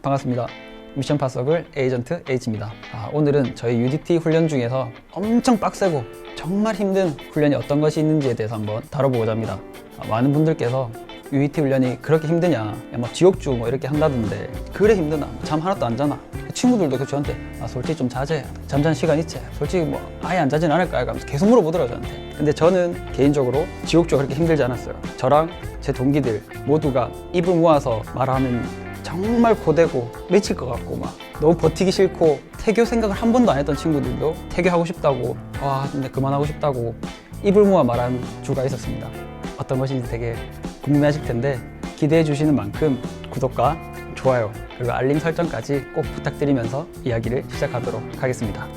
반갑습니다. 미션 파서글 에이전트 H입니다. 오늘은 저희 UDT 훈련 중에서 엄청 빡세고 정말 힘든 훈련이 어떤 것이 있는지에 대해서 한번 다뤄보고자 합니다. 많은 분들께서 UDT 훈련이 그렇게 힘드냐, 막 지옥주 뭐 이렇게 한다던데 그래 힘드나? 잠 하나도 안 자나? 친구들도 저한테 솔직히 좀 자제, 잠자는 시간 있지? 솔직히 뭐 아예 안 자진 않을까? 하면서 계속 물어보더라고요, 저한테. 근데 저는 개인적으로 지옥주가 그렇게 힘들지 않았어요. 저랑 제 동기들 모두가 입을 모아서 말하는 정말 고되고 미칠 것 같고 막 너무 버티기 싫고 태교 생각을 한 번도 안 했던 친구들도 태교하고 싶다고, 근데 그만하고 싶다고 입을 모아 말하는 주가 있었습니다. 어떤 것인지 되게 궁금해하실 텐데 기대해 주시는 만큼 구독과 좋아요 그리고 알림 설정까지 꼭 부탁드리면서 이야기를 시작하도록 하겠습니다.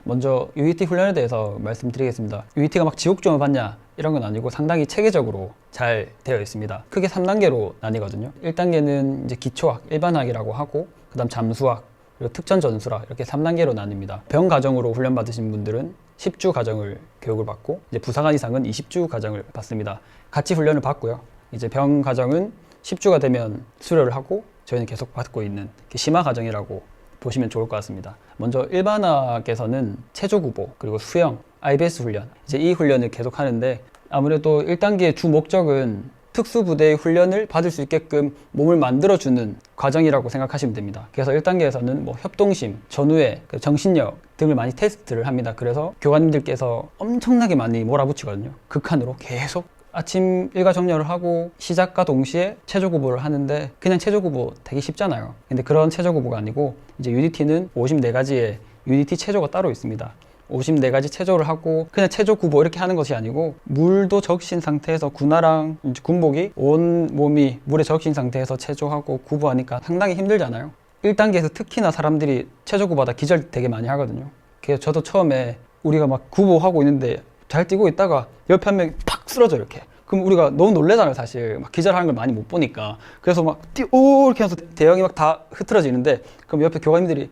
먼저 UDT 훈련에 대해서 말씀드리겠습니다. UDT가 막 지옥주만 받냐 이런 건 아니고 상당히 체계적으로 잘 되어 있습니다. 크게 3단계로 나뉘거든요. 1단계는 이제 기초학, 일반학이라고 하고, 그 다음 잠수학, 그리고 특전 전술학, 이렇게 3단계로 나뉩니다. 병 과정으로 훈련 받으신 분들은 10주 과정을 교육을 받고, 이제 부사관 이상은 20주 과정을 받습니다. 같이 훈련을 받고요. 이제 병 과정은 10주가 되면 수료를 하고 저희는 계속 받고 있는 심화 과정이라고 보시면 좋을 것 같습니다. 먼저 일반학에서는 체조구보, 그리고 수영, IBS 훈련, 이제 이 훈련을 계속 하는데, 아무래도 1단계의 주 목적은 특수부대의 훈련을 받을 수 있게끔 몸을 만들어주는 과정이라고 생각하시면 됩니다. 그래서 1단계에서는 뭐 협동심, 전후회, 정신력 등을 많이 테스트를 합니다. 그래서 교관님들께서 엄청나게 많이 몰아붙이거든요. 극한으로 계속 아침 일과 정렬을 하고 시작과 동시에 체조구보를 하는데, 그냥 체조구보 되게 쉽잖아요. 근데 그런 체조구보가 아니고 이제 UDT는 54가지의 UDT 체조가 따로 있습니다. 54가지 체조를 하고 그냥 체조구보 이렇게 하는 것이 아니고, 물도 적신 상태에서 군화랑 군복이 온 몸이 물에 적신 상태에서 체조하고 구보하니까 상당히 힘들잖아요. 1단계에서 특히나 사람들이 체조구보하다 기절 되게 많이 하거든요. 그래서 저도 처음에 우리가 막 구보하고 있는데 잘 뛰고 있다가 옆에 한 명이 팍 쓰러져 이렇게. 그럼 우리가 너무 놀래잖아요, 사실. 막 기절하는 걸 많이 못 보니까. 그래서 막 이렇게 해서 대형이 막 다 흐트러지는데, 그럼 옆에 교관님들이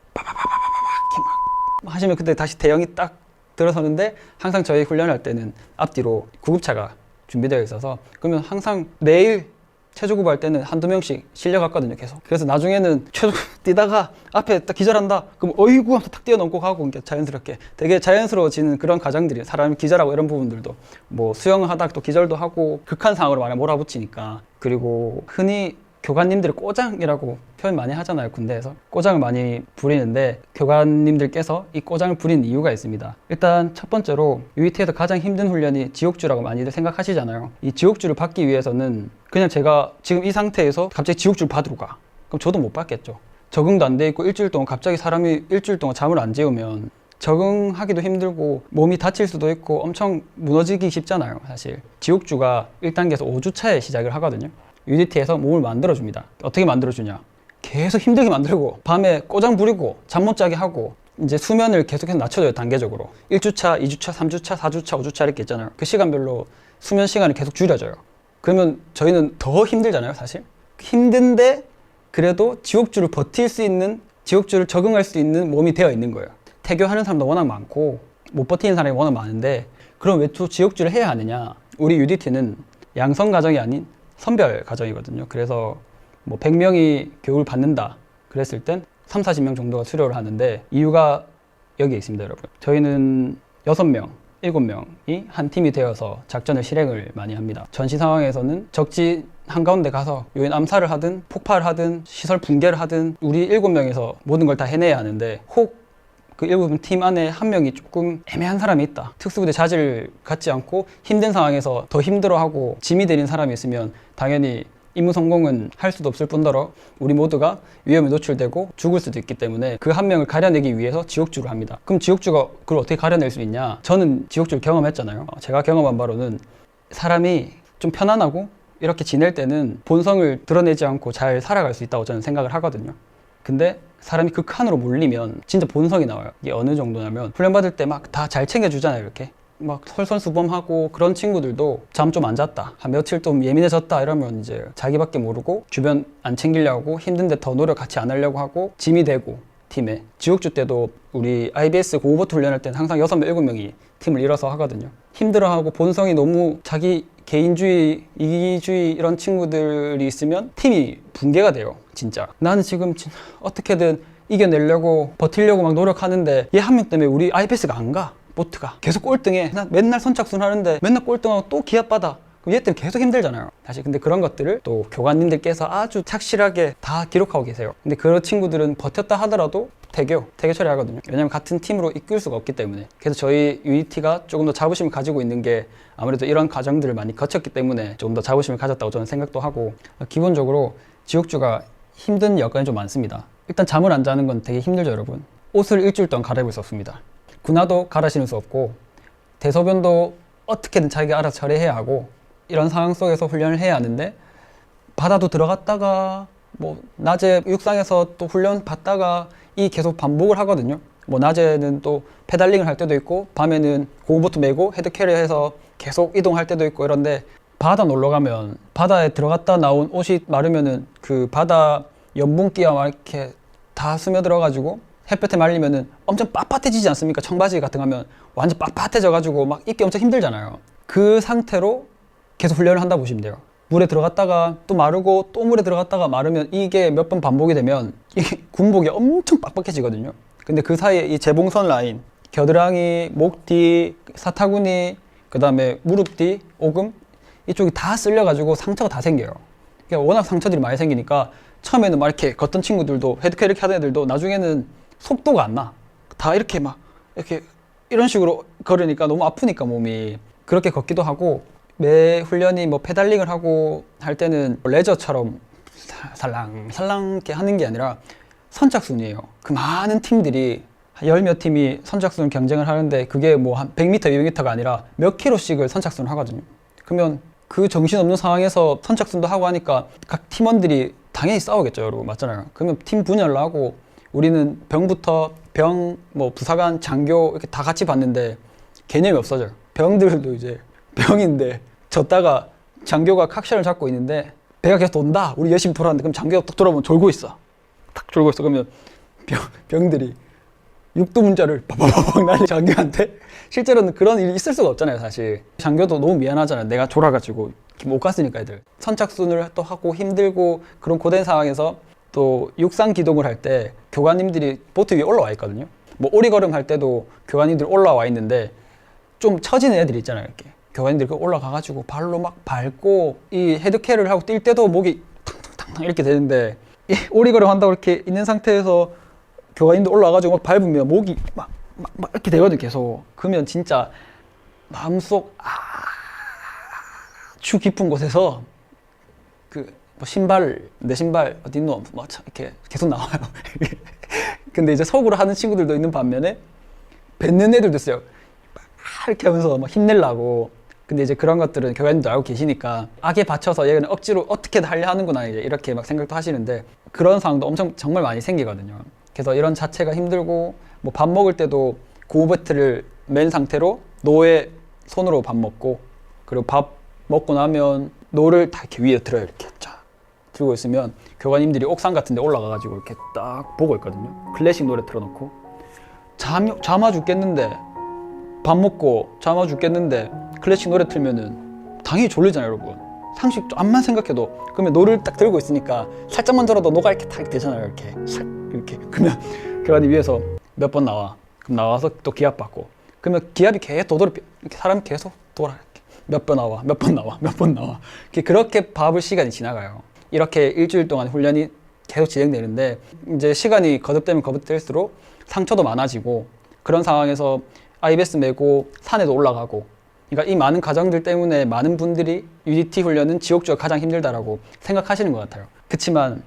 하시면 그때 다시 대형이 딱 들어서는데, 항상 저희 훈련할 때는 앞뒤로 구급차가 준비되어 있어서, 그러면 항상 매일 체조구보 할 때는 한두 명씩 실려갔거든요, 계속. 그래서 나중에는 체조 뛰다가 앞에 딱 기절한다, 그럼 어이구 하면서 탁 뛰어넘고 가고, 그러니까 자연스럽게 되게 자연스러워지는 그런 과정들이, 사람이 기절하고 이런 부분들도 뭐 수영을 하다가 또 기절도 하고 극한 상황으로 많이 몰아붙이니까. 그리고 흔히 교관님들이 꼬장이라고 표현 많이 하잖아요, 군대에서. 꼬장을 많이 부리는데, 교관님들께서 이 꼬장을 부리는 이유가 있습니다. 일단 첫 번째로 UDT에서 가장 힘든 훈련이 지옥주라고 많이들 생각하시잖아요. 이 지옥주를 받기 위해서는 그냥 제가 지금 이 상태에서 갑자기 지옥주를 받으러 가, 그럼 저도 못 받겠죠. 적응도 안 돼 있고 일주일 동안 갑자기 사람이 일주일 동안 잠을 안 재우면 적응하기도 힘들고 몸이 다칠 수도 있고 엄청 무너지기 쉽잖아요, 사실. 지옥주가 1단계에서 5주차에 시작을 하거든요. UDT에서 몸을 만들어줍니다. 어떻게 만들어주냐, 계속 힘들게 만들고 밤에 꼬장 부리고 잠 못 자게 하고, 이제 수면을 계속해서 낮춰줘요, 단계적으로. 1주차, 2주차, 3주차, 4주차, 5주차 이렇게 있잖아요. 그 시간별로 수면 시간을 계속 줄여줘요. 그러면 저희는 더 힘들잖아요, 사실. 힘든데 그래도 지옥주를 버틸 수 있는, 지옥주를 적응할 수 있는 몸이 되어 있는 거예요. 태교하는 사람도 워낙 많고 못 버티는 사람이 워낙 많은데, 그럼 왜 또 지옥주를 해야 하느냐. 우리 UDT는 양성 과정이 아닌 선별 과정이거든요. 그래서 뭐 100명이 교육을 받는다 그랬을 땐 3, 40명 정도가 수료를 하는데, 이유가 여기에 있습니다, 여러분. 저희는 6명, 7명이 한 팀이 되어서 작전을 실행을 많이 합니다. 전시 상황에서는 적지 한가운데 가서 요인 암살을 하든 폭발을 하든 시설 붕괴를 하든 우리 7명에서 모든 걸 다 해내야 하는데, 혹 그 7명 팀 안에 한 명이 조금 애매한 사람이 있다, 특수부대 자질 같지 않고 힘든 상황에서 더 힘들어하고 짐이 되는 사람이 있으면 당연히 임무 성공은 할 수도 없을 뿐더러 우리 모두가 위험에 노출되고 죽을 수도 있기 때문에 그 한 명을 가려내기 위해서 지옥주를 합니다. 그럼 지옥주가 그걸 어떻게 가려낼 수 있냐. 저는 지옥주를 경험했잖아요. 제가 경험한 바로는 사람이 좀 편안하고 이렇게 지낼 때는 본성을 드러내지 않고 잘 살아갈 수 있다고 저는 생각을 하거든요. 근데 사람이 극한으로 몰리면 진짜 본성이 나와요. 이게 어느 정도냐면, 훈련받을 때 막 다 잘 챙겨주잖아요, 이렇게. 막 솔선수범하고. 그런 친구들도 잠 좀 안 잤다, 한 며칠 좀 예민해졌다 이러면 이제 자기밖에 모르고 주변 안 챙기려고 힘든데 더 노력 같이 안 하려고 하고 짐이 되고 팀에. 지옥주 때도 우리 IBS 고오버트 훈련할 때는 항상 6명, 7명이 팀을 이뤄서 하거든요. 힘들어하고 본성이 너무 자기 개인주의, 이기주의 이런 친구들이 있으면 팀이 붕괴가 돼요. 진짜 나는 지금 어떻게든 이겨내려고 버티려고 막 노력하는데 얘 한 명 때문에 우리 IPS가 안 가. 보트가 계속 꼴등해. 나 맨날 선착순 하는데 맨날 꼴등하고 또 기합받아. 그럼 얘 때문에 계속 힘들잖아요. 사실 근데 그런 것들을 또 교관님들께서 아주 착실하게 다 기록하고 계세요. 근데 그런 친구들은 버텼다 하더라도 태교 처리하거든요. 왜냐면 같은 팀으로 이끌 수가 없기 때문에. 그래서 저희 UET가 조금 더 자부심을 가지고 있는 게 아무래도 이런 과정들을 많이 거쳤기 때문에 조금 더 자부심을 가졌다고 저는 생각도 하고, 기본적으로 지옥주가 힘든 여건이 좀 많습니다. 일단 잠을 안 자는 건 되게 힘들죠, 여러분. 옷을 일주일 동안 갈아입을 수 없습니다. 군화도 갈아 신을 수 없고, 대소변도 어떻게든 자기가 알아서 처리해야 하고, 이런 상황 속에서 훈련을 해야 하는데, 바다도 들어갔다가 뭐 낮에 육상에서 또 훈련 받다가 이 계속 반복을 하거든요. 뭐 낮에는 또 페달링을 할 때도 있고, 밤에는 고무보트 메고 헤드캐리해서 계속 이동할 때도 있고 이런데, 바다 놀러 가면 바다에 들어갔다 나온 옷이 마르면은 그 바다 염분기가 막 이렇게 다 스며들어 가지고 햇볕에 말리면은 엄청 빳빳해지지 않습니까? 청바지 같은 거 하면 완전 빳빳해져 가지고 막 입기 엄청 힘들잖아요. 그 상태로 계속 훈련을 한다 보시면 돼요. 물에 들어갔다가 또 마르고 또 물에 들어갔다가 마르면 이게 몇 번 반복이 되면 이게 군복이 엄청 빡빡해지거든요. 근데 그 사이에 이 재봉선 라인, 겨드랑이, 목 뒤, 사타구니, 그 다음에 무릎 뒤, 오금 이쪽이 다 쓸려가지고 상처가 다 생겨요. 그러니까 워낙 상처들이 많이 생기니까 처음에는 막 이렇게 걷던 친구들도, 헤드캐리 이렇게 하던 애들도 나중에는 속도가 안 나. 다 이렇게 막 이렇게 이런 식으로 걸으니까 너무 아프니까 몸이. 그렇게 걷기도 하고, 매 훈련이 뭐 페달링을 하고 할 때는 레저처럼 살랑살랑 이렇게 하는 게 아니라 선착순이에요. 그 많은 팀들이 열 몇 팀이 선착순 경쟁을 하는데 그게 뭐 한 100m, 200m가 아니라 몇 킬로씩을 선착순을 하거든요. 그러면 그 정신없는 상황에서 선착순도 하고 하니까 각 팀원들이 당연히 싸우겠죠, 여러분. 맞잖아요. 그러면 팀 분열을 하고, 우리는 병부터 병, 뭐 부사관, 장교 이렇게 다 같이 봤는데 개념이 없어져요. 병들도 이제 병인데 졌다가 장교가 칵션을 잡고 있는데 배가 계속 돈다. 우리 열심히 돌았는데 그럼 장교가 딱 돌아보면 졸고 있어. 딱 졸고 있어. 그러면 병들이 육두 문자를 바바바박 날리 장교한테. 실제로는 그런 일이 있을 수가 없잖아요, 사실. 장교도 너무 미안하잖아요. 내가 졸아가지고 못 갔으니까 애들. 선착순을 또 하고 힘들고 그런 고된 상황에서 또 육상 기동을 할 때 교관님들이 보트 위에 올라와 있거든요. 뭐 오리걸음 할 때도 교관님들이 올라와 있는데 좀 처지는 애들이 있잖아요, 이렇게. 교관님들이 올라가가지고 발로 막 밟고 이 헤드캐리를 하고 뛸 때도 목이 탕탕탕 이렇게 되는데, 이 오리걸음 한다고 이렇게 있는 상태에서 교관님들 올라와가지고 막 밟으면 목이 막 이렇게 되거든요, 계속. 그러면 진짜 마음속 아주 깊은 곳에서 그 뭐 신발, 내 신발 어딨노? 뭐 이렇게 계속 나와요. 근데 이제 속으로 하는 친구들도 있는 반면에 뱉는 애들도 있어요. 막 이렇게 하면서 막 힘내려고. 근데 이제 그런 것들은 교관님도 알고 계시니까 악에 받쳐서 얘는 억지로 어떻게든 하려 하는구나 이렇게 막 생각도 하시는데, 그런 상황도 엄청 정말 많이 생기거든요. 그래서 이런 자체가 힘들고, 뭐 밥 먹을 때도 고무배트를 맨 상태로 노에 손으로 밥 먹고, 그리고 밥 먹고 나면 노를 다 이렇게 위에 들어요. 이렇게 쫙 들고 있으면 교관님들이 옥상 같은 데 올라가가지고 이렇게 딱 보고 있거든요. 클래식 노래 틀어놓고. 잠아 죽겠는데, 밥 먹고 잠아 죽겠는데 클래식 노래 틀면은 당연히 졸리잖아요, 여러분. 상식 암만 생각해도. 그러면 노를 딱 들고 있으니까 살짝만 들어도 노가 이렇게 딱 되잖아요, 이렇게 이렇게. 그러면 교관이 위에서 몇 번 나와. 그럼 나와서 또 기합 받고. 그러면 기합이 계속 도도로 이렇게 사람이 계속 돌아. 이렇게. 몇 번 나와, 몇 번 나와, 몇 번 나와. 그렇게 밥을 시간이 지나가요. 이렇게 일주일 동안 훈련이 계속 진행되는데, 이제 시간이 거듭되면 거듭될수록 상처도 많아지고, 그런 상황에서 IBS 메고 산에도 올라가고, 그러니까 이 많은 과정들 때문에 많은 분들이 UDT 훈련은 지옥주가 가장 힘들다라고 생각하시는 것 같아요. 그치만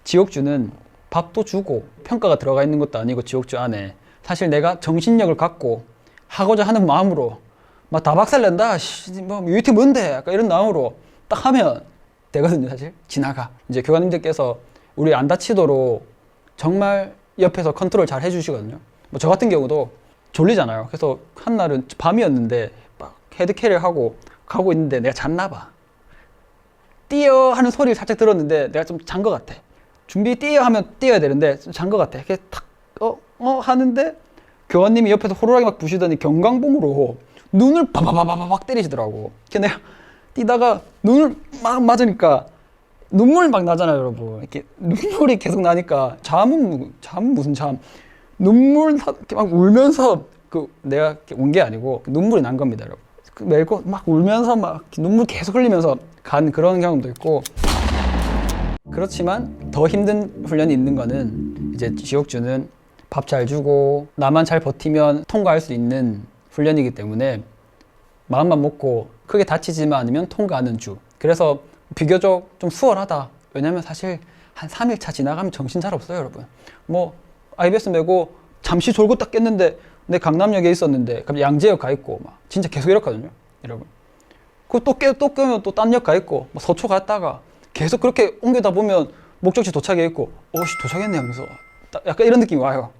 지옥주는 밥도 주고 평가가 들어가 있는 것도 아니고, 지옥주 안에 사실 내가 정신력을 갖고 하고자 하는 마음으로 막 다 박살낸다, 뭐 UDT 뭔데, 약간 이런 마음으로 딱 하면 되거든요. 사실 지나가. 이제 교관님들께서 우리 안 다치도록 정말 옆에서 컨트롤 잘 해주시거든요. 뭐 저 같은 경우도 졸리잖아요. 그래서 한날은 밤이었는데 막 헤드캐리를 하고 가고 있는데 내가 잤나 봐. 뛰어 하는 소리를 살짝 들었는데 내가 좀 잔 것 같아. 준비 뛰어 하면 뛰어야 되는데 좀 잔 것 같아. 이렇게 탁 하는데 교관님이 옆에서 호루라기 막 부시더니 경광봉으로 눈을 바바바바박 때리시더라고. 그래서 내가 뛰다가 눈을 막 맞으니까 눈물 막 나잖아요, 여러분. 이렇게 눈물이 계속 나니까 잠은 무슨 잠, 눈물 이렇게 막 울면서 내가 온 게 아니고 눈물이 난 겁니다, 여러분. 멜고 막 울면서 막 눈물 계속 흘리면서 간 그런 경험도 있고. 그렇지만 더 힘든 훈련이 있는 거는 이제 지옥주는 밥 잘 주고 나만 잘 버티면 통과할 수 있는 훈련이기 때문에 마음만 먹고 크게 다치지만 않으면 통과하는 주. 그래서 비교적 좀 수월하다. 왜냐면 사실 한 3일차 지나가면 정신 잘 없어요, 여러분. 뭐 IBS 메고 잠시 졸고 딱 깼는데 내 강남역에 있었는데 갑자기 양재역 가 있고 막 진짜 계속 이렇거든요, 여러분. 또 깨면 또 딴 역 가 있고 뭐 서초 갔다가 계속 그렇게 옮겨다 보면 목적지 도착해 있고 어씨 도착했네 하면서 약간 이런 느낌이 와요,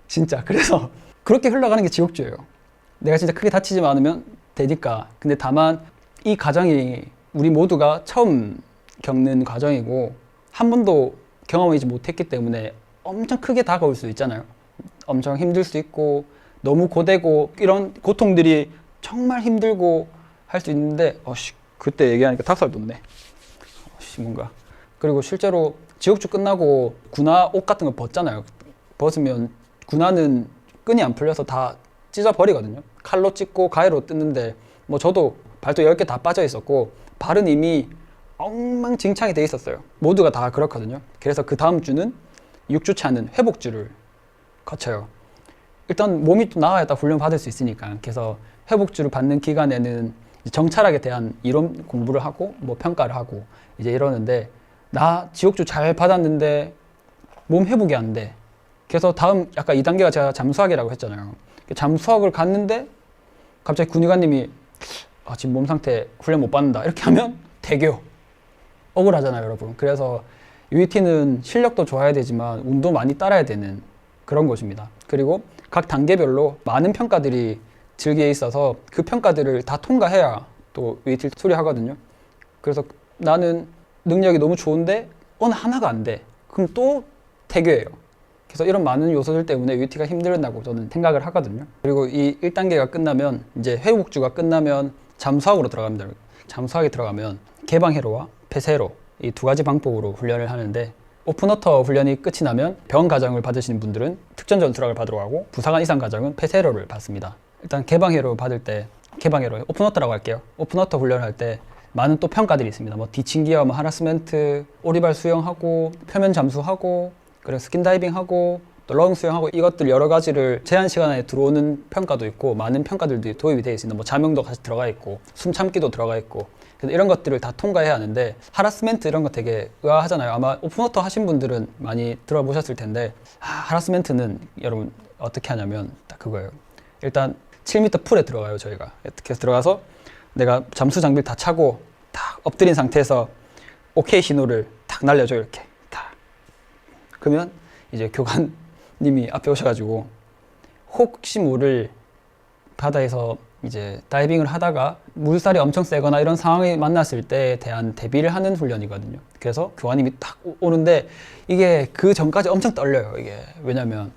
진짜. 그래서 그렇게 흘러가는 게 지옥주예요. 내가 진짜 크게 다치지만 않으면 되니까. 근데 다만 이 과정이 우리 모두가 처음 겪는 과정이고 한 번도 경험하지 못했기 때문에 엄청 크게 다가올 수 있잖아요. 엄청 힘들 수 있고 너무 고되고 이런 고통들이 정말 힘들고 할 수 있는데 그때 얘기하니까 닭살 돋네. 뭔가. 그리고 실제로 지옥주 끝나고 군화 옷 같은 거 벗잖아요. 벗으면 군화는 끈이 안 풀려서 다 찢어 버리거든요. 칼로 찢고 가위로 뜯는데 뭐 저도 발도 10개 다 빠져 있었고 발은 이미 엉망진창이 돼 있었어요. 모두가 다 그렇거든요. 그래서 그 다음 주는 6주차는 회복주를 거쳐요. 일단 몸이 또 나아야 훈련 받을 수 있으니까. 그래서 회복주를 받는 기간에는 정찰학에 대한 이론 공부를 하고 뭐 평가를 하고 이제 이러는데, 나 지옥주 잘 받았는데 몸 회복이 안 돼. 그래서 다음 약간 2단계가 제가 잠수학이라고 했잖아요. 잠수학을 갔는데 갑자기 군의관님이 지금 몸 상태 훈련 못 받는다 이렇게 하면 대교. 억울하잖아요, 여러분. 그래서 UET는 실력도 좋아야 되지만 운도 많이 따라야 되는 그런 곳입니다. 그리고 각 단계별로 많은 평가들이 즐기에 있어서 그 평가들을 다 통과해야 또 UET를 수료하거든요. 그래서 나는 능력이 너무 좋은데 어느 하나가 안 돼. 그럼 또 태교예요. 그래서 이런 많은 요소들 때문에 UET가 힘들다고 저는 생각을 하거든요. 그리고 이 1단계가 끝나면 이제 회복주가 끝나면 잠수학으로 들어갑니다. 잠수학에 들어가면 개방회로와 폐쇄회로 이 두 가지 방법으로 훈련을 하는데, 오픈워터 훈련이 끝이 나면 병 과정을 받으시는 분들은 특전 전투락을 받으러 가고 부사관 이상 과정은 폐쇄회로를 받습니다. 일단 개방회로 받을 때, 개방회로 오픈워터라고 할게요. 오픈워터 훈련할 때 많은 또 평가들이 있습니다. 뭐 디칭기어, 뭐 하라스멘트, 오리발 수영하고 표면 잠수하고 그리고 스킨다이빙하고 또 렁 수영하고 이것들 여러 가지를 제한 시간 안에 들어오는 평가도 있고 많은 평가들이 도입이 되어 있습니다. 뭐 자명도 같이 들어가 있고 숨 참기도 들어가 있고. 그래서 이런 것들을 다 통과해야 하는데, 하라스멘트 이런 거 되게 의아하잖아요. 아마 오픈워터 하신 분들은 많이 들어보셨을 텐데, 하라스멘트는 여러분 어떻게 하냐면 딱 그거예요. 일단 7m 풀에 들어가요. 저희가 이렇게 해서 들어가서 내가 잠수 장비를 다 차고 딱 엎드린 상태에서 오케이 신호를 딱 날려줘요. 이렇게 딱. 그러면 이제 교관님이 앞에 오셔가지고 혹시 모를 바다에서 이제 다이빙을 하다가 물살이 엄청 세거나 이런 상황이 만났을 때에 대한 대비를 하는 훈련이거든요. 그래서 교관님이 딱 오는데 이게 그 전까지 엄청 떨려요. 이게 왜냐면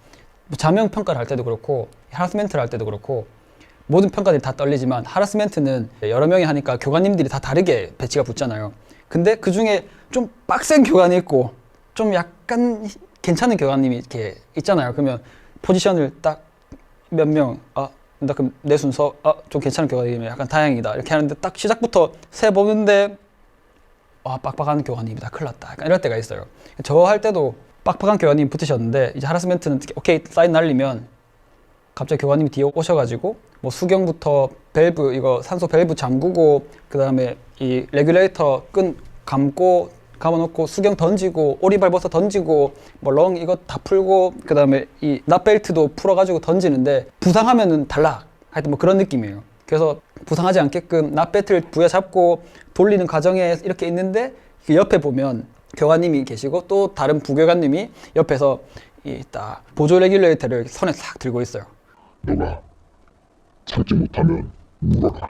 자명 평가를 할 때도 그렇고 하라스멘트를 할 때도 그렇고 모든 평가들이 다 떨리지만, 하라스멘트는 여러 명이 하니까 교관님들이 다 다르게 배치가 붙잖아요. 근데 그 중에 좀 빡센 교관이 있고 좀 약간 괜찮은 교관님이 이렇게 있잖아요. 그러면 포지션을 딱 몇 명, 나 그럼 내 순서, 좀 괜찮은 교관이면 약간 다행이다 이렇게 하는데 딱 시작부터 세 보는데 빡빡한 교관님이다, 큰일 났다, 약간 이럴 때가 있어요. 저 할 때도 빡빡한 교관님 붙으셨는데, 이제 하라스멘트는 오케이 사인 날리면 갑자기 교관님이 뒤에 오셔가지고 뭐 수경부터 밸브, 이거 산소 밸브 잠그고 그 다음에 이 레귤레이터 끈 감아놓고 수경 던지고 오리발 벗어 던지고 뭐 렁 이거 다 풀고 그 다음에 이 납벨트도 풀어가지고 던지는데, 부상하면은 탈락, 하여튼 뭐 그런 느낌이에요. 그래서 부상하지 않게끔 납벨트를 부여잡고 돌리는 과정에 이렇게 있는데, 그 옆에 보면 교관님이 계시고 또 다른 부교관님이 옆에서 이 딱 보조 레귤레이터를 손에 싹 들고 있어요. 너가 참지 못하면 물어라.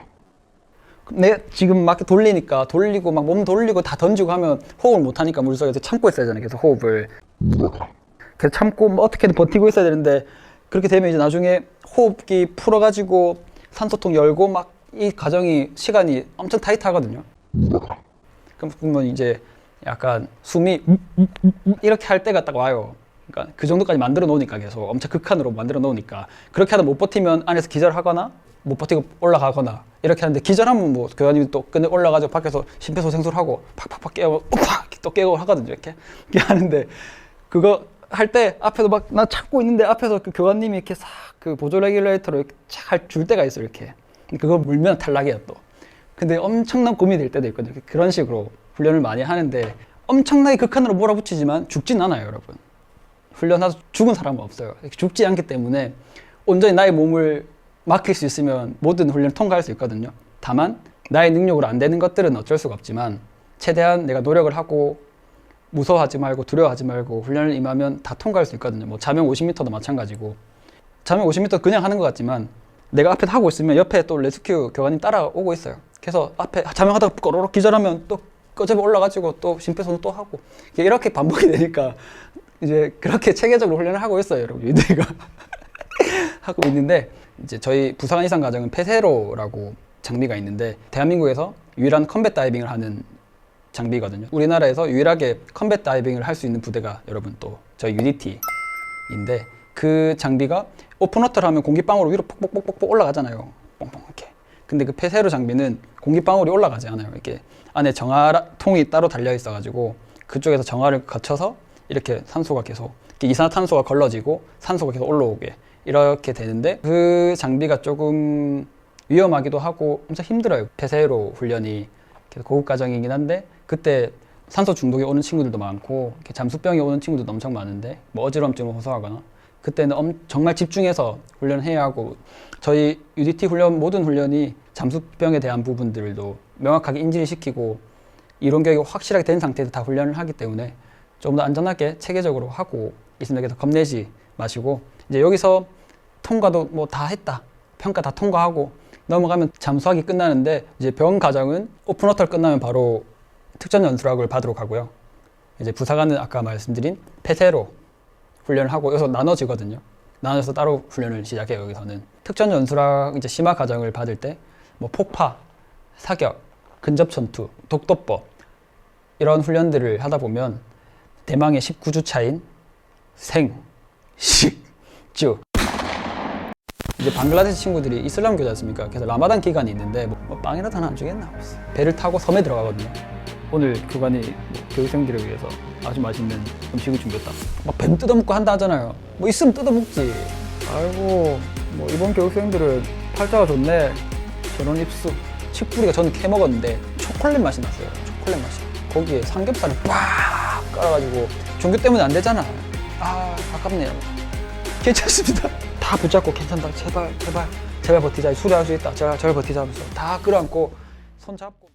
내가 지금 막 돌리니까 돌리고 막 몸 돌리고 다 던지고 하면 호흡을 못 하니까 물속에서 참고 있어야 되잖아요. 계속 호흡을. 물어라. 그래서 참고 뭐 어떻게든 버티고 있어야 되는데, 그렇게 되면 이제 나중에 호흡기 풀어가지고 산소통 열고 막 이 과정이 시간이 엄청 타이트하거든요. 물어라. 그러면 이제 약간 숨이 이렇게 할 때가 딱 와요. 그러니까 그 정도까지 만들어 놓으니까 계속 엄청 극한으로 만들어 놓으니까 그렇게 하다 못 버티면 안에서 기절하거나 못 버티고 올라가거나 이렇게 하는데 기절하면 뭐 교관님이 또 끈에 올라가지고 밖에서 심폐소생술하고 팍팍팍 깨고 또 깨고 하거든요. 이렇게 하는데 그거 할 때 앞에서 막 나 찾고 있는데 앞에서 그 교관님이 이렇게 싹 그 보조 레귤레이터로 이렇게 줄 때가 있어요. 이렇게 그거 물면 탈락이에요 또. 근데 엄청난 고민이 될 때도 있거든요. 그런 식으로 훈련을 많이 하는데 엄청나게 극한으로 몰아붙이지만 죽진 않아요, 여러분. 훈련하다 죽은 사람은 없어요. 죽지 않기 때문에 온전히 나의 몸을 맡길 수 있으면 모든 훈련을 통과할 수 있거든요. 다만 나의 능력으로 안 되는 것들은 어쩔 수가 없지만 최대한 내가 노력을 하고 무서워하지 말고 두려워하지 말고 훈련을 임하면 다 통과할 수 있거든요. 뭐 자명 50m도 마찬가지고 자명 50m 그냥 하는 것 같지만 내가 앞에 하고 있으면 옆에 또 레스큐 교관님 따라오고 있어요. 그래서 앞에 자명하다가 꼬로록 기절하면 또 꺼집어 올라가지고 또 심폐소생 또 하고 이렇게 반복이 되니까 이제 그렇게 체계적으로 훈련을 하고 있어요, 여러분. 유대가 하고 있는데 이제 저희 부사관 이상 과정은 폐쇄로라고 장비가 있는데 대한민국에서 유일한 컴뱃 다이빙을 하는 장비거든요. 우리나라에서 유일하게 컴뱃 다이빙을 할 수 있는 부대가 여러분 또 저희 UDT인데 그 장비가 오픈워터를 하면 공기방울로 위로 뽁뽁뽁뽁 올라가잖아요. 뽕뽕 이렇게. 근데 그 폐쇄로 장비는 공기방울이 올라가지 않아요. 이렇게 안에 정화통이 따로 달려 있어가지고 그쪽에서 정화를 거쳐서 이렇게 산소가 계속 이렇게 이산화탄소가 걸러지고 산소가 계속 올라오게 이렇게 되는데 그 장비가 조금 위험하기도 하고 엄청 힘들어요. 폐쇄로 훈련이 고급 과정이긴 한데 그때 산소 중독이 오는 친구들도 많고 이렇게 잠수병이 오는 친구들도 엄청 많은데 뭐 어지럼증을 호소하거나 그때는 정말 집중해서 훈련해야 하고 저희 UDT 훈련 모든 훈련이 잠수병에 대한 부분들도 명확하게 인지를 시키고 이론 교육이 확실하게 된 상태에서 다 훈련을 하기 때문에 조금 더 안전하게 체계적으로 하고 있습니다. 그래서 겁내지 마시고 이제 여기서 통과도 뭐 다 했다 평가 다 통과하고 넘어가면 잠수하기 끝나는데 이제 병 과정은 오픈워터를 끝나면 바로 특전 연수학을 받으러 가고요. 이제 부사관은 아까 말씀드린 폐쇄로 훈련을 하고 여기서 나눠지거든요. 나눠서 따로 훈련을 시작해요. 여기서는 특전 연수학 이제 심화 과정을 받을 때 뭐 폭파, 사격, 근접전투, 독도법 이런 훈련들을 하다 보면 대망의 19주 차인 생, 식, 주 이제 방글라데시 친구들이 이슬람교지 않습니까? 그래서 라마단 기간이 있는데 뭐 빵이라도 하나 안 주겠나? 배를 타고 섬에 들어가거든요. 오늘 교관이 교육생들을 위해서 아주 맛있는 음식을 준비했다. 막 뱀 뜯어먹고 한다 하잖아요. 뭐 있으면 뜯어먹지. 아이고 뭐 이번 교육생들은 팔자가 좋네. 저런 입수. 칡뿌리가 저는 캐먹었는데 초콜릿 맛이 났어요. 초콜릿 맛이. 거기에 삼겹살을 빡 깔아가지고 종교 때문에 안 되잖아. 아 아깝네요. 괜찮습니다. 다 붙잡고 괜찮다. 제발 제발 제발 버티자. 수리할 수 있다. 제발 버티자 하면서 다 끌어안고 손 잡고